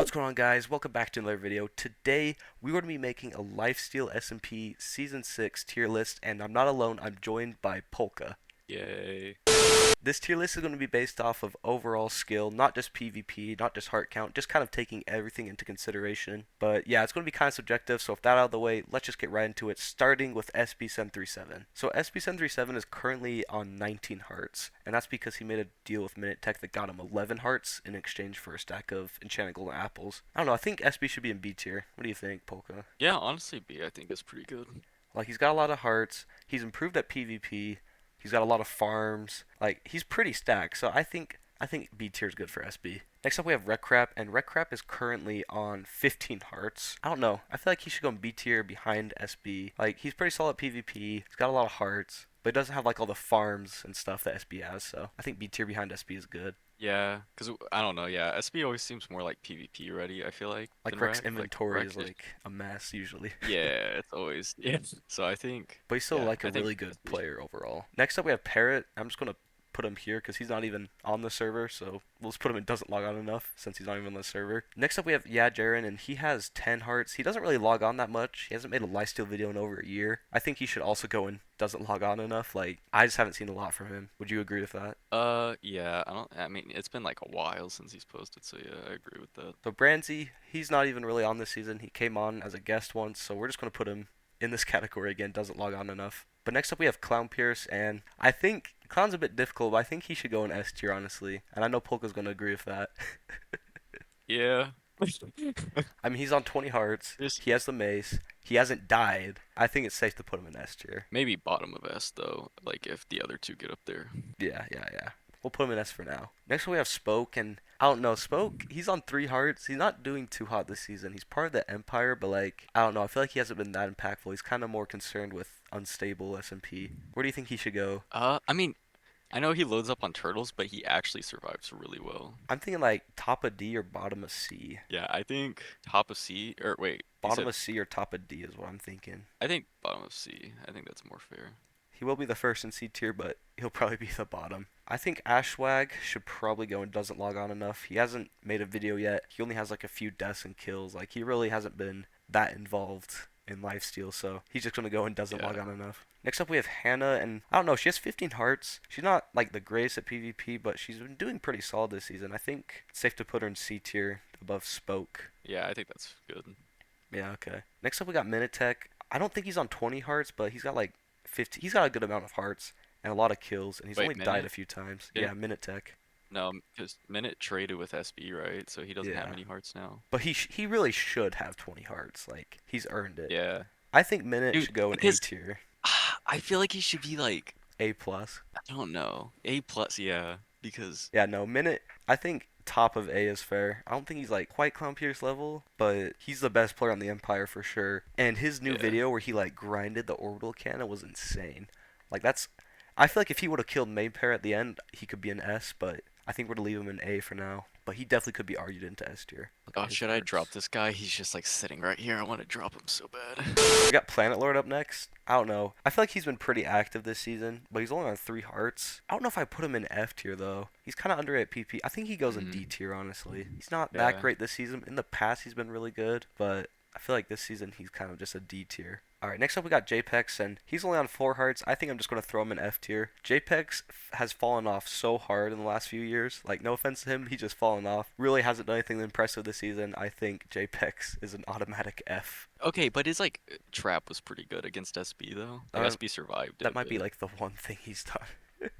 What's going on, guys? Welcome back to another video. Today we're going to be making a Lifesteal SMP Season 6 tier list, and I'm not alone, I'm joined by Polka. Yay. This tier list is going to be based off of overall skill, not just PvP, not just heart count, just kind of taking everything into consideration. But yeah, it's going to be kind of subjective, so with that out of the way, let's just get right into it, starting with SB737. So SB737 is currently on 19 hearts, and that's because he made a deal with minutetech that got him 11 hearts in exchange for a stack of enchanted golden apples. I don't know, I think SB should be in B tier. What do you think, Polka? Yeah, honestly, B I think is pretty good. Like, he's got a lot of hearts, he's improved at PvP, he's got a lot of farms. Like, he's pretty stacked. So I think B tier is good for SB. Next up we have Wreckcrap, and Wreckcrap is currently on 15 hearts. I don't know. I feel like he should go in B tier behind SB. Like, he's pretty solid PvP. He's got a lot of hearts, but he doesn't have like all the farms and stuff that SB has. So I think B tier behind SB is good. Yeah, because I don't know, yeah, SB always seems more like PvP ready, I feel like, than Like, Rex Rec. Like inventory Rec is is, like a mess usually. yeah, it's always yeah. So I think, But he's still yeah, like a I think really good SB. player overall. Next up we have Parrot. I'm just gonna put him here because he's not even on the server, so we'll just put him in doesn't log on enough since he's not even on the server. Next up we have Jaren, and he has 10 hearts. He doesn't really log on that much. He hasn't made a lifesteal video in over a year. I think he should also go in doesn't log on enough. Like, I just haven't seen a lot from him. Would you agree with that? Yeah, I mean, it's been like a while since he's posted, so yeah, I agree with that. So Branzy, he's not even really on this season. He came on as a guest once, so we're just gonna put him in this category again. Doesn't log on enough. But next up we have clownpierce, and I think Clown's a bit difficult, but I think he should go in S tier honestly. And I know Polka's gonna agree with that. Yeah. I mean, he's on 20 hearts. Just He has the mace. He hasn't died. I think it's safe to put him in S tier. maybe bottom of S though, like if the other two get up there. Yeah. We'll put him in S for now. Next we have Spoke, and I don't know, Spoke, he's on 3 hearts. He's not doing too hot this season. He's part of the Empire, but like, I don't know, I feel like he hasn't been that impactful. He's kind of more concerned with unstable SMP. Where do you think he should go? I mean, I know he loads up on turtles, but he actually survives really well. I'm thinking like top of D or bottom of C. Yeah, I think top of C, or wait, you Bottom said, of C or top of D is what I'm thinking. I think bottom of C. I think that's more fair. He will be the first in C tier, but he'll probably be the bottom. I think Ashwag should probably go and doesn't log on enough. He hasn't made a video yet. He only has like a few deaths and kills. Like, he really hasn't been that involved in lifesteal, so he's just gonna go and doesn't log Yeah. on enough. Next up we have Hannah, and I don't know, she has 15 hearts. She's not like the greatest at PvP, but she's been doing pretty solid this season. I think it's safe to put her in C tier above Spoke. Yeah, I think that's good. Yeah, okay. Next up we got Minitech. I don't think he's on 20 hearts, but he's got like 50. He's got a good amount of hearts and a lot of kills, and he's Wait, only died a few times. Did Yeah, Minitech. No, because Minute traded with SB, right? So he doesn't have Yeah, any hearts now. but he really should have 20 hearts. Like, he's earned it. Yeah. I think Minute Dude, should go in A because tier, I feel like he should be like, A plus. I don't know, A plus, yeah. Because Yeah, no, Minute. I think top of A is fair. I don't think he's like quite Clown Pierce level, but he's the best player on the Empire for sure. And his new yeah, video where he like grinded the orbital cannon was insane. Like, that's. I feel like if he would have killed manepear at the end, he could be an S, but I think we're gonna leave him in A for now. But he definitely could be argued into S tier. Look at oh, his should I drop hearts. this guy? He's just like sitting right here. I want to drop him so bad. We got Planet Lord up next. I don't know. I feel like he's been pretty active this season, but he's only on 3 hearts. I don't know if I put him in F tier though. He's kind of under at PP. I think he goes in D Mm, tier honestly. He's not that yeah. great this season. In the past, he's been really good, but I feel like this season he's kind of just a D tier. All right, next up we got JPEX, and he's only on 4 hearts. I think I'm just going to throw him in F tier. JPEX has fallen off so hard in the last few years. Like, no offense to him, he's just fallen off. Really hasn't done anything impressive this season. I think JPEX is an automatic F. Okay, but his like trap was pretty good against SB though. Like Uh, SB survived it that a might be bit. like the one thing he's done.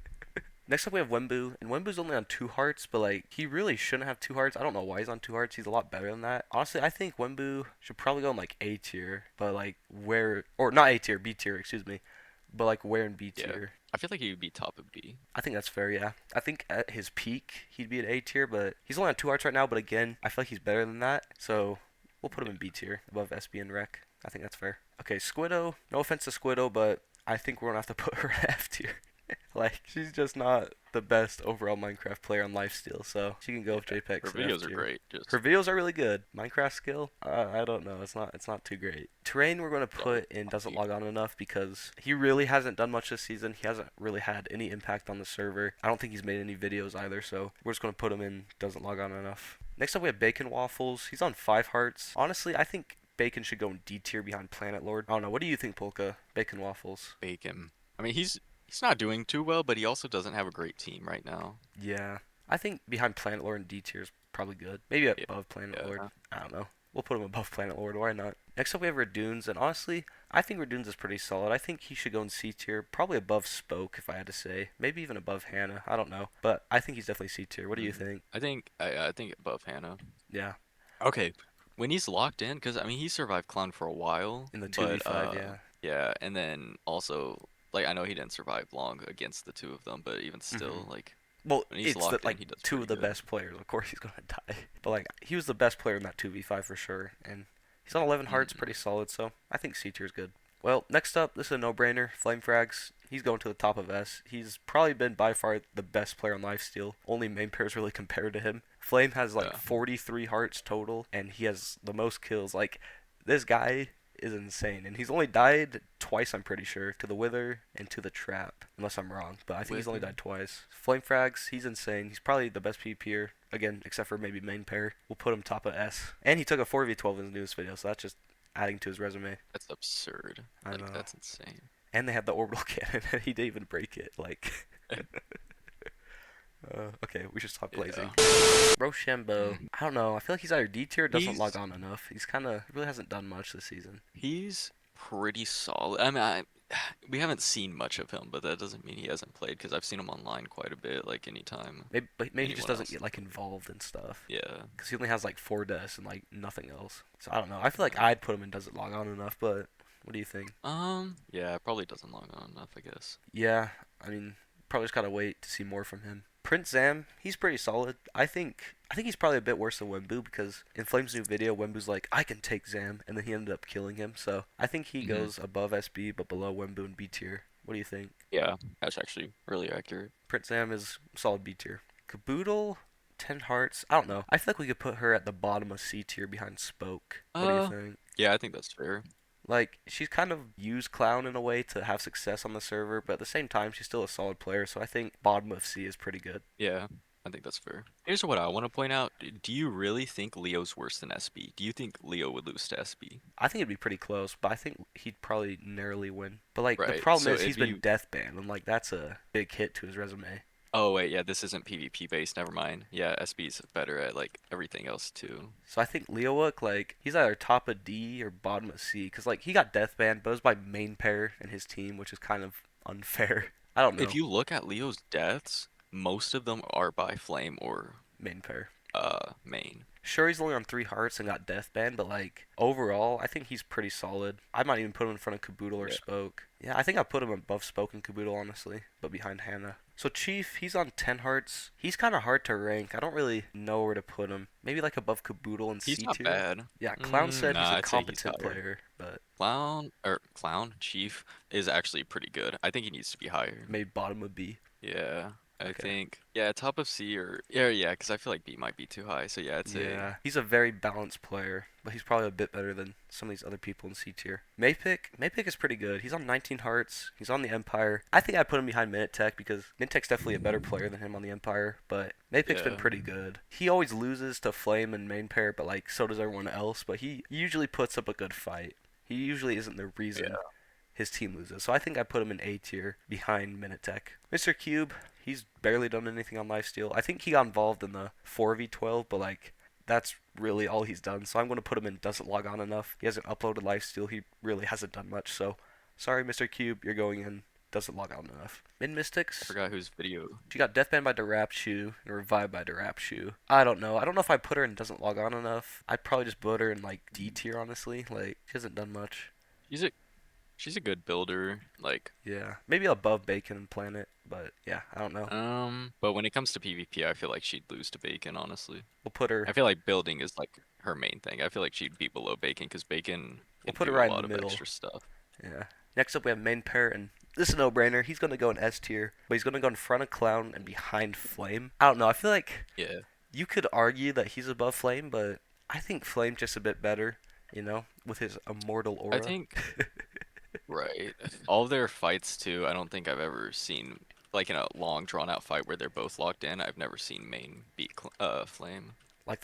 Next up we have Wembu, and Wembu's only on 2 hearts, but like, he really shouldn't have 2 hearts. I don't know why he's on 2 hearts. He's a lot better than that. Honestly, I think Wembu should probably go in like A tier, but like where, or not A tier, B tier, excuse me, but like where in B Yeah, tier. I feel like he would be top of B. I think that's fair, yeah. I think at his peak he'd be at A tier, but he's only on 2 hearts right now. But again, I feel like he's better than that, so we'll put him in B tier above SB and Rec. I think that's fair. Okay, Squiddo. No offense to Squiddo, but I think we're gonna have to put her in F tier. Like, she's just not the best overall Minecraft player on Lifesteal, so she can go with Yeah, her JPEX in F videos are tier. great. Just Her videos are really good. Minecraft skill, I don't know. It's not too great. Terrain we're gonna probably put in top doesn't tier. log on enough because he really hasn't done much this season. He hasn't really had any impact on the server. I don't think he's made any videos either, so we're just gonna put him in doesn't log on enough. Next up, we have Bacon Waffles. He's on 5 hearts. Honestly, I think Bacon should go in D tier behind Planet Lord. I don't know. What do you think, Polka? Bacon Waffles. Bacon. I mean, he's not doing too well, but he also doesn't have a great team right now. Yeah. I think behind Planet Lord and D tier is probably good. Maybe Yeah. above Planet Lord. Yeah. I don't know. We'll put him above Planet Lord. Why not? Next up, we have Radoons. And honestly, I think Radoons is pretty solid. I think he should go in C tier. Probably above Spoke, if I had to say. Maybe even above Hannah. I don't know. But I think he's definitely C tier. What do you Mm. think? I think above Hannah. Yeah. Okay, when he's locked in, because I mean he survived Clown for a while, In the but 2v5, yeah. yeah, and then also like I know he didn't survive long against the two of them, but even hmm still, like Well, when he's it's the, locked in, like he does two pretty of the good. best players. Of course, he's gonna die. But like, he was the best player in that 2v5 for sure. And he's on 11 hearts, Mm. pretty solid. So I think C tier is good. Well, next up, this is a no-brainer. Flamefrags. He's going to the top of S. He's probably been by far the best player on Lifesteal. Only main pairs really compared to him. Flame has like Yeah. 43 hearts total, and he has the most kills. Like, this guy is insane, and he's only died twice, I'm pretty sure, to the Wither and to the Trap, unless I'm wrong. But I think he's only Wither. died twice. Flamefrags, he's insane. He's probably the best PvPer again, except for maybe main pair. We'll put him top of S, and he took a 4v12 in his newest video, so that's just adding to his resume. That's absurd. I Like know. that's insane. And they had the orbital cannon, and he didn't even break it. Like, okay, we should stop glazing. Yeah. Rochambeau, Mm. I don't know. I feel like he's either D tier or doesn't log He's on enough. He's kind of really hasn't done much this season. he's pretty solid. I mean, we haven't seen much of him, but that doesn't mean he hasn't played because I've seen him online quite a bit. Like anytime Maybe he just anyone doesn't else. get like involved in stuff. Yeah. Because he only has like 4 deaths and like nothing else. So I don't know. I feel like I'd put him in doesn't log on enough, but what do you think? Yeah, probably doesn't log on enough, I guess. Yeah, I mean, probably just gotta wait to see more from him. Prince Zam, he's pretty solid. I think he's probably a bit worse than Wembu because in Flame's new video, Wembu's like, I can take Zam, and then he ended up killing him. So I think he Hmm. goes above SB but below Wembu and B tier. What do you think? Yeah, that's actually really accurate. Prince Zam is solid B tier. Caboodle, 10 hearts. I don't know. I feel like we could put her at the bottom of C tier behind Spoke. What do you Uh, think? yeah, I think that's fair. Like, she's kind of used Clown in a way to have success on the server, but at the same time, she's still a solid player, so I think bottom of C is pretty good. Yeah, I think that's fair. Here's what I want to point out. Do you really think Leo's worse than SB? Do you think Leo would lose to SB? I think it'd be pretty close, but I think he'd probably narrowly win. But, like, the Right. problem So is it'd he's been be. death banned, and, like, that's a big hit to his resume. Oh wait, yeah, this isn't PvP based. Never mind. Yeah, SB's better at like everything else too. So I think Leowook, like, he's either top of D or bottom of C, because, like, he got death banned, but it was by main pair and his team, which is kind of unfair. I don't If know. you look at Leo's deaths, most of them are by Flame or Main pair. main. Sure, he's only on 3 hearts and got death banned, but like overall, I think he's pretty solid. I might even put him in front of Caboodle or Yeah. Spoke. Yeah, I think I put him above Spoke and Caboodle, honestly, but behind Hannah. So Chief, he's on 10 hearts. He's kind of hard to rank. I don't really know where to put him. Maybe like above Caboodle and He's C not tier. bad. Yeah, Clown said he's Nah, a I'd say he's competent higher. player, but Clown Chief is actually pretty good. I think he needs to be higher. maybe bottom would be. Yeah, I Okay. think yeah, top of C or yeah, because I feel like B might be too high. So yeah, I'd say Yeah, he's a very balanced player, but he's probably a bit better than some of these other people in C tier. Maypick is pretty good. He's on 19 hearts. He's on the Empire. I think I put him behind Minutech because Minutech's definitely a better player than him on the Empire, but Maypick's been yeah, pretty good. He always loses to Flame and main pair, but like so does everyone else, but he usually puts up a good fight. He usually isn't the reason yeah. his team loses. So I think I put him in A tier behind Minutech. Mr. Cube, he's barely done anything on Lifesteal. I think he got involved in the 4v12, but like that's really all he's done. So I'm going to put him in doesn't log on enough. He hasn't uploaded Lifesteal. He really hasn't done much. So sorry, Mr. Cube, you're going in doesn't log on enough. Mid I Mystics, forgot whose video. she got death banned by Darapshu and revived by Darapshu. I don't know. I don't know if I put her in doesn't log on enough. I'd probably just put her in like D tier, honestly. Like she hasn't done much. She's a she's a good builder. Like Yeah, maybe above Bacon and Planet, but yeah, I don't know. but when it comes to PvP, I feel like she'd lose to Bacon. Honestly, We'll put I her feel like building is like her main thing. I feel like she'd be below Bacon because Bacon we'll can put her do a right in lot the of middle. extra stuff. Yeah. Next up we have main pair and this is a no-brainer. He's gonna go in S tier, but he's gonna go in front of Clown and behind Flame. I don't know. I feel like Yeah, you could argue that he's above Flame, but I think Flame's just a bit better. You know, with his immortal I aura. think right. All of their fights too. I don't think I've ever seen like in a long drawn out fight where they're both locked in. I've never seen main beat Flame. Like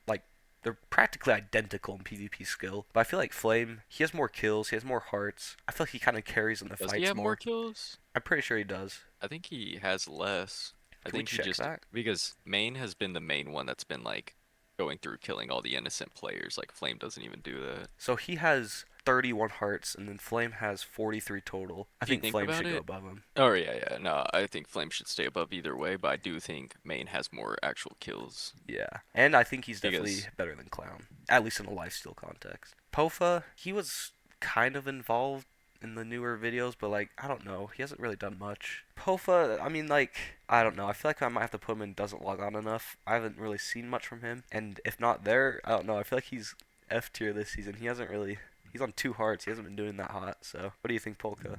like they're practically identical in PvP skill. But I feel like Flame, he has more kills, he has more hearts. I feel like he kind of carries in the Does he fights have more more. kills? I'm pretty sure he does. I think he has less. I Can we think he check just that? because main has been the main one that's been like going through killing all the innocent players. Like Flame doesn't even do that. So he has 31 hearts, and then Flame has 43 total. I If you think think Flame about should go it, above him. oh yeah, yeah. No, I think Flame should stay above either way, but I do think main has more actual kills Yeah, and I think he's definitely because better than Clown, at least in a lifesteal context. Pofa, he was kind of involved in the newer videos, but like I don't know, he hasn't really done much. Pofa, I mean like I don't know, I feel like I might have to put him in doesn't log on enough. I haven't really seen much from him, and if not there, I don't know. I feel like he's F tier this season. He hasn't really. He's on two hearts. He hasn't been doing that hot. So what do you think, Polka?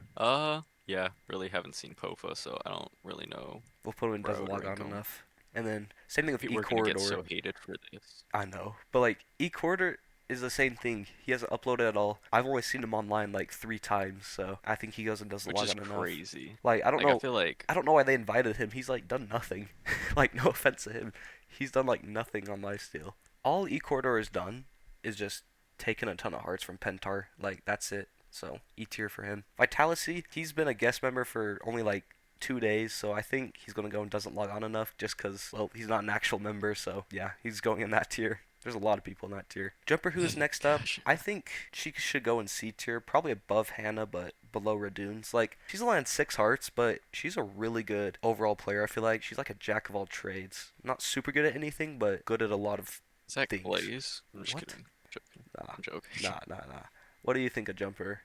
yeah, really haven't seen Pofa, so I don't really know We'll put him in where I doesn't would log rank on him. enough. And then same thing with E We're gonna get Corridor. so hated for this, I know, but like E Corridor is the same thing. He hasn't uploaded at all. I've only seen him online like 3 times, so I think he goes and doesn't which log is on enough. crazy. Like I don't Like I know. feel like I don't know why they invited him. He's like done nothing. Like no offense to him, he's done like nothing on Lifesteal. All E Corridor has done is just taken a ton of hearts from Pentar. Like that's it. So E tier for him. Vitality, he's been a guest member for only like 2 days, so I think he's gonna go and doesn't log on enough just because well he's not an actual member. So yeah, he's going in that tier. There's a lot of people in that tier. Jumper, who is next up, gosh, I think she should go in C tier, probably above Hannah, but below Radoon's. Like, she's only on 6 hearts, but she's a really good overall player. I feel like she's like a jack of all trades. Not super good at anything, but good at a lot of is that things. Glaze? I'm just What? kidding. Joking. Nah, I'm joking. nah. What do you think of Jumper?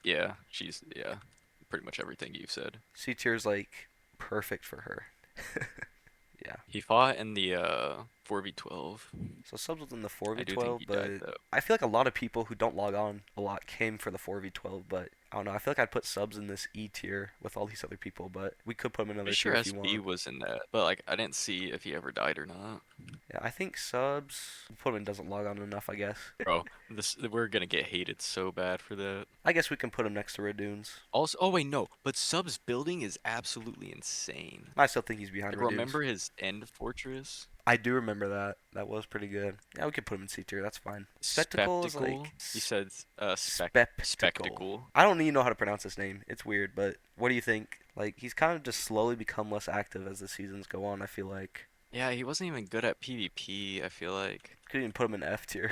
Yeah, she's yeah, pretty much everything you've said. C tier's like perfect for her. Yeah. He fought in the 4v12. So subs was in the I do think 4v12, he died but though. I feel like a lot of people who don't log on a lot came for the 4v12, but I don't know. I feel like I'd put subs in this E tier with all these other people, but we could put him in another Pretty tier sure if you SB want. was in that, but like I didn't see if he ever died or not. Yeah, I think subs, we'll put him in doesn't log on enough, I guess. Bro, this we're gonna get hated so bad for that. I guess we can put him next to Radoon's. Also, oh wait, no, but Sub's building is absolutely insane. I still think he's behind Like Radoon's. remember his end fortress? I do remember that. That was pretty good. Yeah, we could put him in C tier. That's fine. Spectacle is Spectacle? like He said spectacle. spectacle. I don't even know how to pronounce his name. It's weird, but what do you think? Like he's kind of just slowly become less active as the seasons go on. I feel like Yeah, he wasn't even good at PvP, I feel like. could even put him in F tier.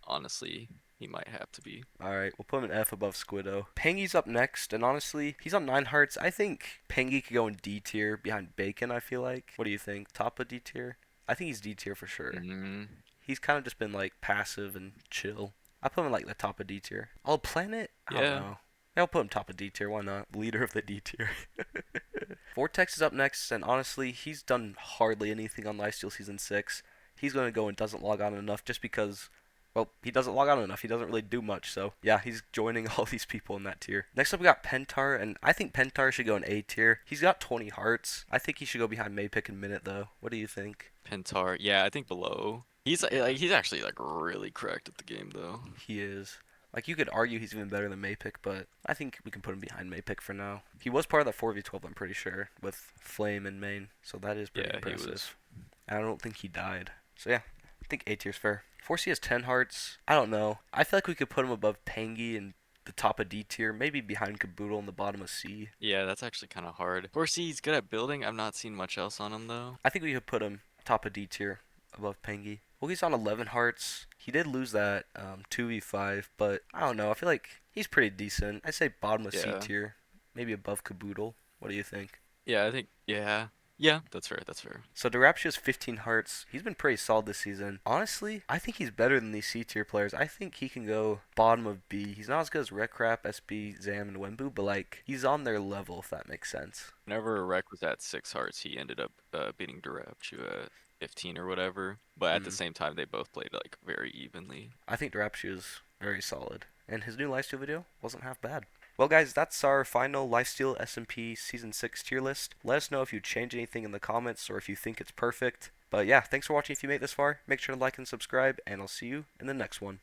Honestly, he might have to be. All right, we'll put him in F above Squiddo. Pengy's up next, and honestly, he's on 9 hearts. I think Pengy could go in D tier behind Bacon. I feel like. What do you think? Top of D tier? I think he's D tier for sure. Mm, He's kind of just been like passive and chill. I put him in like the top of D tier. Oh, Planet? I don't yeah. know. Yeah, I'll put him top of D tier. Why not? Leader of the D tier. Vortex is up next, and honestly, he's done hardly anything on Lifesteal Season 6. He's going to go and doesn't log on enough just because, well, he doesn't log on enough. He doesn't really do much. So, yeah, he's joining all these people in that tier. Next up, we got Pentar, and I think Pentar should go in A tier. He's got 20 hearts. I think he should go behind Maypick and Minute, though. What do you think? Pentar, yeah, I think below. He's actually like really cracked at the game though. He is. Like, you could argue he's even better than Maypick, but I think we can put him behind Maypick for now. He was part of that 4v12, I'm pretty sure, with Flame and Main, so that is pretty Yeah, he was. impressive. And I don't think he died. So, yeah, I think A tier's fair. 4C has 10 hearts. I don't know. I feel like we could put him above Pangy and the top of D tier, maybe behind Caboodle and the bottom of C. Yeah, that's actually kind of hard. Of course, he's good at building. I've not seen much else on him though. I think we could put him top of D tier above Pangy. Well, he's on 11 hearts. He did lose that 2v5, but I don't know. I feel like he's pretty decent. I'd say bottom of C Yeah. tier, maybe above Caboodle. What do you think? Yeah, I think yeah. Yeah, that's fair. That's fair. So Darapshi has 15 hearts. He's been pretty solid this season. Honestly, I think he's better than these C tier players. I think he can go bottom of B. He's not as good as Rekrap, SB, Zam, and Wembu, but like he's on their level if that makes sense. Whenever Rec was at 6 hearts, he ended up beating Durapchu at 15 or whatever. But at the Mm. same time, they both played like very evenly. I think Darapshi is very solid, and his new lifesteal video wasn't half bad. Well, guys, that's our final Lifesteal SMP Season 6 tier list. Let us know if you change anything in the comments or if you think it's perfect. But yeah, thanks for watching if you made it this far. Make sure to like and subscribe, and I'll see you in the next one.